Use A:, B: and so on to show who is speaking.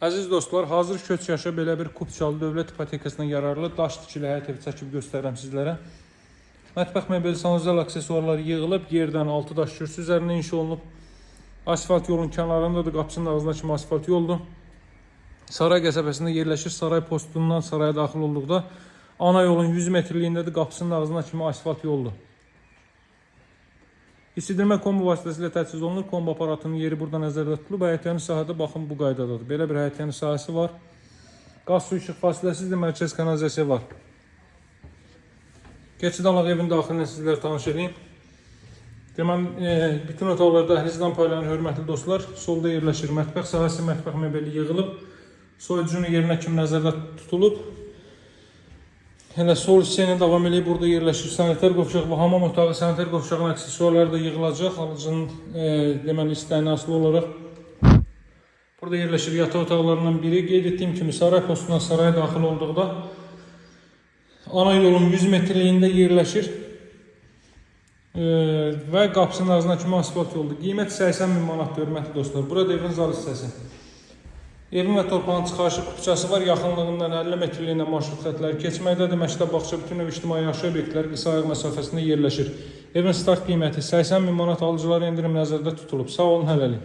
A: Əziz dostlar, hazır köç yaşa belə bir Kupçalı dövlət ipotekasına yararlı daş tikili həyət evi çəkib göstərirəm sizlərə. Mətbəx mebeli, sanuzel aksesuarlar yığılıb, yerdən 6 daş kürsü üzərində inşa olunub. Asfalt yolun kənarındadır, qapısının ağzına kimi asfalt yoldur. Saray qəsəbəsində yerləşir. Saray postundan saraya daxil olduqda ana yolun 100 metrliyindədir, qapısının ağzına kimi asfalt yoldur. İstidirmə kombo vasitəsilə təchiz olunur. Kombo aparatının yeri burada nəzərdə tutulub. Həyətyanı sahədə baxın bu qaydadadır. Belə bir həyətyanı sahəsi var. Qaz su işıq fasiləsizdir, mərkəz kanalizasiya var. Keçid alaq evin daxilinə sizlərə tanış edeyim. Deməli, bütün otaqlar dəhlizdən paylanır, hörmətli dostlar. Solda yerləşir mətbəx sahəsi, mətbəx mebeli yığılıb. Soyucunun yerinə kimi nəzərdə tutulub. Hələ sol hissəylə davam edib, burada yerləşir sanitar qovşaq və hamam otağı. Sanitar qovşağın aksesuarları da yığılacaq, alıcının deməli istəyinə asılı olaraq. Burada yerləşir yataq otaqlarından biri. Qeyd etdiyim kimi saray postundan saraya daxil olduqda ana yolun 100 metrliyində yerləşir və qapısının ağzına kimi asfalt yoldur. Qiymət 80.000 manatdır, hörmətli dostlar. Burada evin zal hissəsi. Evin və torpağın çıxarışı kupçası var. Yaxınlığından 50 metrliyində marşrut xətləri keçməkdədir. Məktəb, bağça, bütün ev ictimai yaşayış obyektləri qısa ayaq məsafəsində yerləşir. Evin start qiyməti 80.000 manat, alıcılara endirim nəzərdə tutulub. Sağ olun, hələlik.